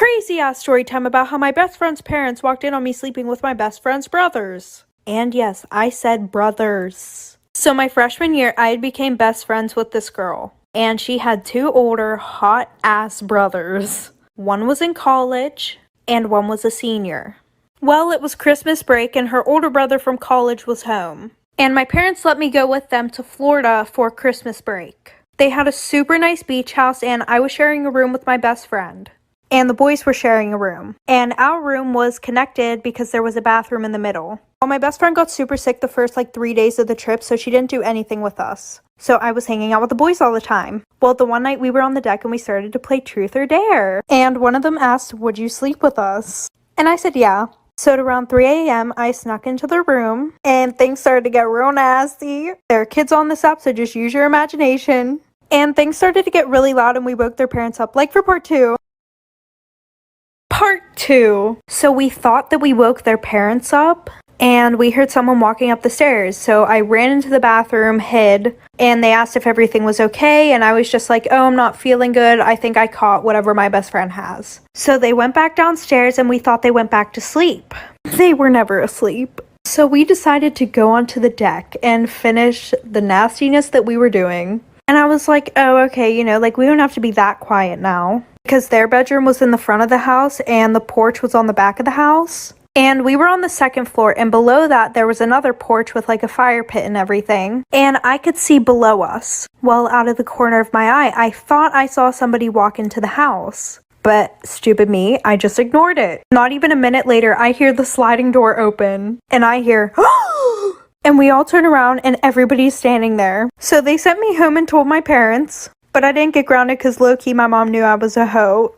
crazy ass story time about how my best friend's parents walked in on me sleeping with my best friend's brothers. And yes, I said brothers. So my freshman year, I became best friends with this girl. And she had two older, hot ass brothers. One was in college, and one was a senior. Well, it was Christmas break, and her older brother from college was home. And my parents let me go with them to Florida for Christmas break. They had a super nice beach house, and I was sharing a room with my best friend. And the boys were sharing a room. And our room was connected because there was a bathroom in the middle. Well, my best friend got super sick the first 3 days of the trip, so she didn't do anything with us. So I was hanging out with the boys all the time. Well, the one night we were on the deck and we started to play Truth or Dare. And one of them asked, "Would you sleep with us?" And I said, yeah. So at around 3 a.m., I snuck into the room and things started to get real nasty. There are kids on this app, so just use your imagination. And things started to get really loud and we woke their parents up, like for part two. Part 2. So we thought that we woke their parents up and we heard someone walking up the stairs. So I ran into the bathroom, hid, and they asked if everything was okay. And I was just like, oh, I'm not feeling good. I think I caught whatever my best friend has. So they went back downstairs and we thought they went back to sleep. They were never asleep. So we decided to go onto the deck and finish the nastiness that we were doing. And I was like, oh, okay, we don't have to be that quiet now. Because their bedroom was in the front of the house and the porch was on the back of the house. And we were on the second floor, and below that there was another porch with a fire pit and everything. And I could see below us. Well, out of the corner of my eye, I thought I saw somebody walk into the house. But stupid me, I just ignored it. Not even a minute later, I hear the sliding door open. And I hear, and we all turn around and everybody's standing there. So they sent me home and told my parents. But I didn't get grounded because low-key my mom knew I was a hoe.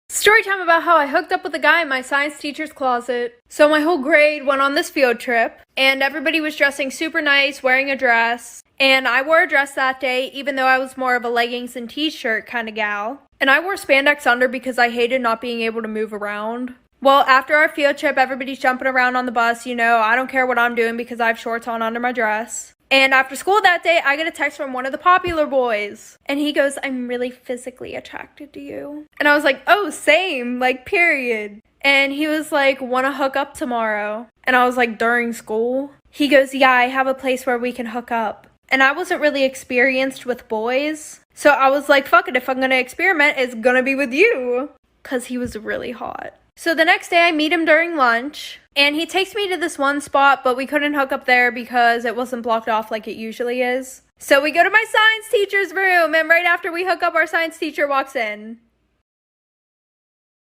Story time about how I hooked up with a guy in my science teacher's closet. So my whole grade went on this field trip, and everybody was dressing super nice, wearing a dress. And I wore a dress that day, even though I was more of a leggings and t-shirt kind of gal. And I wore spandex under because I hated not being able to move around. Well, after our field trip, everybody's jumping around on the bus, I don't care what I'm doing because I have shorts on under my dress. And after school that day, I get a text from one of the popular boys. And he goes, "I'm really physically attracted to you." And I was like, oh, same, period. And he was like, "Wanna hook up tomorrow?" And I was like, during school? He goes, "Yeah, I have a place where we can hook up." And I wasn't really experienced with boys. So I was like, fuck it, if I'm gonna experiment, it's gonna be with you. Cause he was really hot. So the next day I meet him during lunch. And he takes me to this one spot, but we couldn't hook up there because it wasn't blocked off like it usually is. So we go to my science teacher's room, and right after we hook up, our science teacher walks in.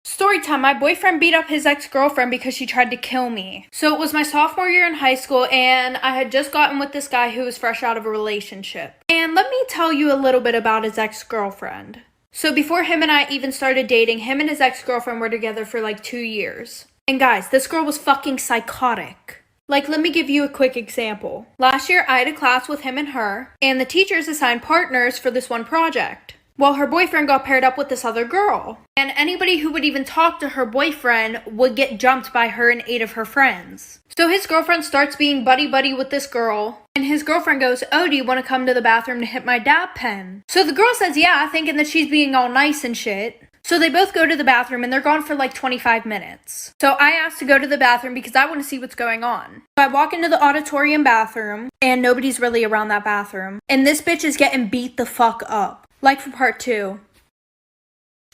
Story time, my boyfriend beat up his ex-girlfriend because she tried to kill me. So it was my sophomore year in high school, and I had just gotten with this guy who was fresh out of a relationship. And let me tell you a little bit about his ex-girlfriend. So before him and I even started dating, him and his ex-girlfriend were together for 2 years. And guys, this girl was fucking psychotic. Let me give you a quick example. Last year, I had a class with him and her, and the teachers assigned partners for this one project. Well, her boyfriend got paired up with this other girl. And anybody who would even talk to her boyfriend would get jumped by her and 8 of her friends. So his girlfriend starts being buddy-buddy with this girl, and his girlfriend goes, "Oh, do you want to come to the bathroom to hit my dab pen?" So the girl says yeah, thinking that she's being all nice and shit. So they both go to the bathroom and they're gone for 25 minutes. So I asked to go to the bathroom because I want to see what's going on. So I walk into the auditorium bathroom and nobody's really around that bathroom. And this bitch is getting beat the fuck up. Like for part 2.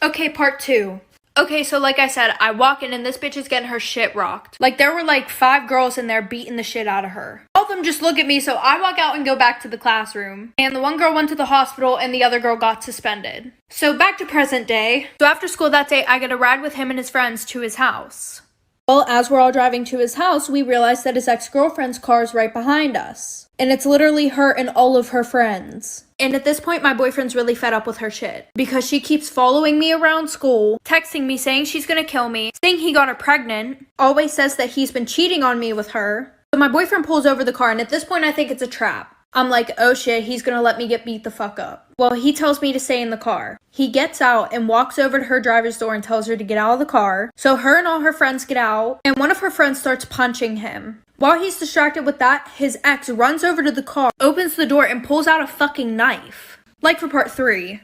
Okay, part 2. Okay, so like I said, I walk in and this bitch is getting her shit rocked. There were 5 girls in there beating the shit out of her. All of them just look at me, so I walk out and go back to the classroom. And the one girl went to the hospital and the other girl got suspended. So back to present day. So after school that day, I get a ride with him and his friends to his house. Well, as we're all driving to his house, we realize that his ex-girlfriend's car is right behind us. And it's literally her and all of her friends. And at this point, my boyfriend's really fed up with her shit. Because she keeps following me around school, texting me saying she's gonna kill me, saying he got her pregnant, always says that he's been cheating on me with her. So my boyfriend pulls over the car, and at this point, I think it's a trap. I'm like, oh shit, he's gonna let me get beat the fuck up. Well, he tells me to stay in the car. He gets out and walks over to her driver's door and tells her to get out of the car. So her and all her friends get out, and one of her friends starts punching him. While he's distracted with that, his ex runs over to the car, opens the door, and pulls out a fucking knife. Like for part 3.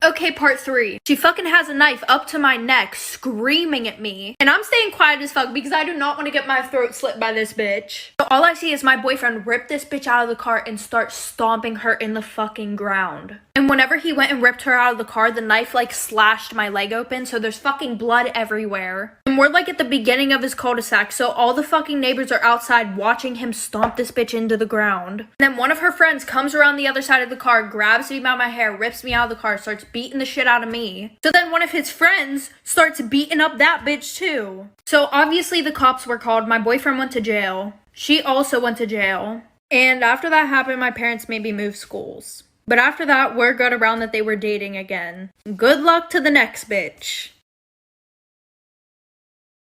Okay, part 3. She fucking has a knife up to my neck, screaming at me. And I'm staying quiet as fuck because I do not want to get my throat slit by this bitch. So all I see is my boyfriend rip this bitch out of the car and start stomping her in the fucking ground. And whenever he went and ripped her out of the car, the knife like slashed my leg open, so there's fucking blood everywhere. And we're like at the beginning of his cul-de-sac, so all the fucking neighbors are outside watching him stomp this bitch into the ground. And then one of her friends comes around the other side of the car, grabs me by my hair, rips me out of the car, starts beating the shit out of me. So then one of his friends starts beating up that bitch too. So obviously the cops were called. My boyfriend went to jail. She also went to jail. And after that happened, my parents made me move schools. But after that, word got around that they were dating again. Good luck to the next bitch.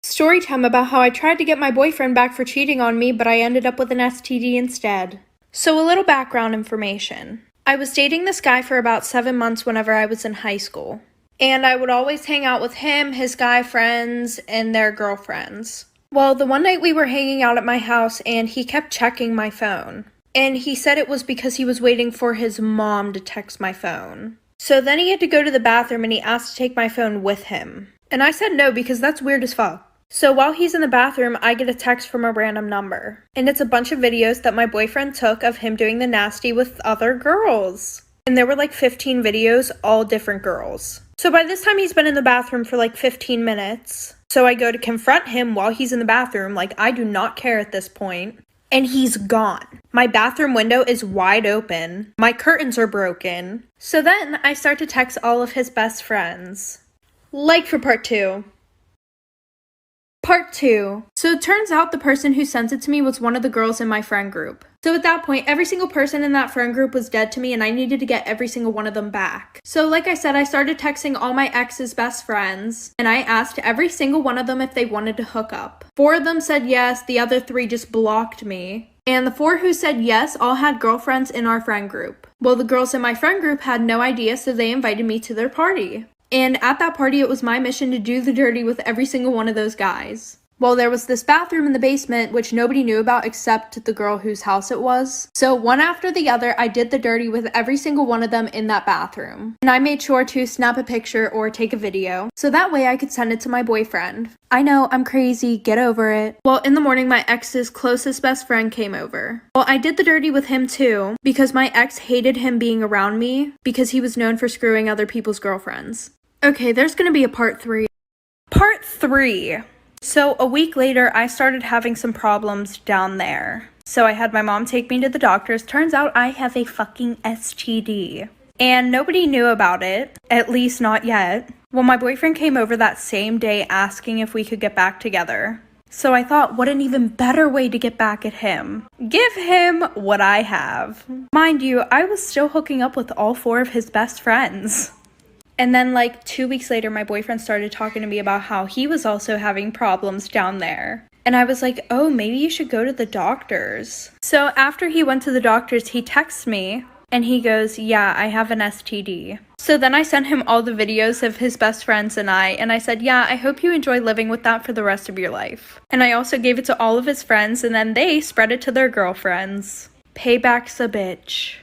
Story time about how I tried to get my boyfriend back for cheating on me, but I ended up with an STD instead. So a little background information. I was dating this guy for about 7 months whenever I was in high school. And I would always hang out with him, his guy friends, and their girlfriends. Well, the one night we were hanging out at my house and he kept checking my phone. And he said it was because he was waiting for his mom to text my phone. So then he had to go to the bathroom and he asked to take my phone with him. And I said no because that's weird as fuck. So while he's in the bathroom, I get a text from a random number. And it's a bunch of videos that my boyfriend took of him doing the nasty with other girls. And there were like 15 videos, all different girls. So by this time he's been in the bathroom for like 15 minutes. So I go to confront him while he's in the bathroom, like I do not care at this point. And he's gone. My bathroom window is wide open. My curtains are broken. So then I start to text all of his best friends. Like for part 2. Part 2. So it turns out the person who sent it to me was one of the girls in my friend group. So at that point, every single person in that friend group was dead to me and I needed to get every single one of them back. So like I said, I started texting all my ex's best friends and I asked every single one of them if they wanted to hook up. 4 of them said yes, the other 3 just blocked me. And the 4 who said yes all had girlfriends in our friend group. Well, the girls in my friend group had no idea, so they invited me to their party. And at that party, it was my mission to do the dirty with every single one of those guys. Well, there was this bathroom in the basement, which nobody knew about except the girl whose house it was. So one after the other, I did the dirty with every single one of them in that bathroom. And I made sure to snap a picture or take a video, so that way I could send it to my boyfriend. I know, I'm crazy, get over it. Well, in the morning, my ex's closest best friend came over. Well, I did the dirty with him too, because my ex hated him being around me, because he was known for screwing other people's girlfriends. Okay, there's gonna be a part 3. Part 3. So a week later, I started having some problems down there. So I had my mom take me to the doctors. Turns out I have a fucking STD. And nobody knew about it, at least not yet. Well, my boyfriend came over that same day asking if we could get back together. So I thought, what an even better way to get back at him. Give him what I have. Mind you, I was still hooking up with all 4 of his best friends. And then like 2 weeks later, my boyfriend started talking to me about how he was also having problems down there. And I was like, oh, maybe you should go to the doctors. So after he went to the doctors, he texts me and he goes, yeah, I have an STD. So then I sent him all the videos of his best friends and I said, yeah, I hope you enjoy living with that for the rest of your life. And I also gave it to all of his friends and then they spread it to their girlfriends. Payback's a bitch.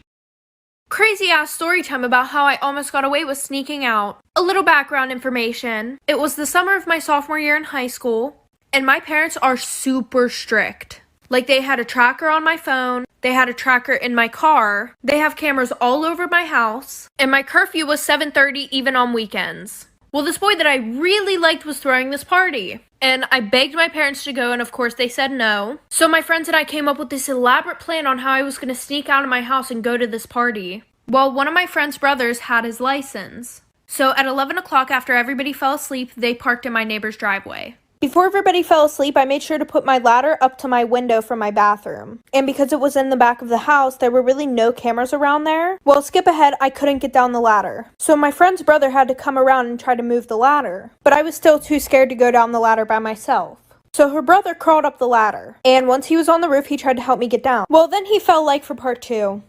Crazy ass story time about how I almost got away with sneaking out. A little background information. It was the summer of my sophomore year in high school, and my parents are super strict. Like, they had a tracker on my phone, they had a tracker in my car, they have cameras all over my house, and my curfew was 7:30 even on weekends. Well, this boy that I really liked was throwing this party. And I begged my parents to go, and of course they said no. So my friends and I came up with this elaborate plan on how I was going to sneak out of my house and go to this party. Well, one of my friend's brothers had his license. So at 11 o'clock, after everybody fell asleep, they parked in my neighbor's driveway. Before everybody fell asleep, I made sure to put my ladder up to my window from my bathroom. And because it was in the back of the house, there were really no cameras around there. Well, skip ahead, I couldn't get down the ladder. So my friend's brother had to come around and try to move the ladder. But I was still too scared to go down the ladder by myself. So her brother crawled up the ladder. And once he was on the roof, he tried to help me get down. Well, then he fell like for part 2.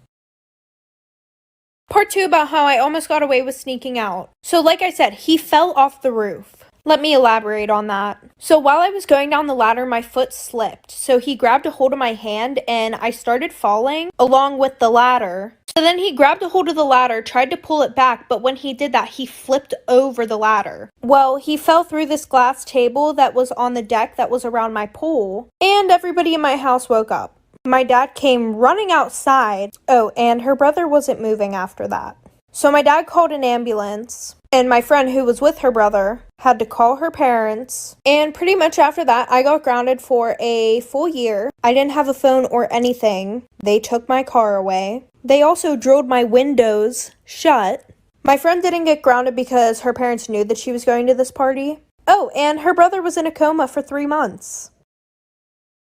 Part 2 about how I almost got away with sneaking out. So like I said, he fell off the roof. Let me elaborate on that. So while I was going down the ladder, my foot slipped. So he grabbed a hold of my hand and I started falling along with the ladder. So then he grabbed a hold of the ladder, tried to pull it back, but when he did that, he flipped over the ladder. Well, he fell through this glass table that was on the deck that was around my pool, and everybody in my house woke up. My dad came running outside. Oh, and her brother wasn't moving after that. So my dad called an ambulance, and my friend who was with her brother had to call her parents. And pretty much after that, I got grounded for a full year. I didn't have a phone or anything. They took my car away. They also drilled my windows shut. My friend didn't get grounded because her parents knew that she was going to this party. Oh, and her brother was in a coma for 3 months.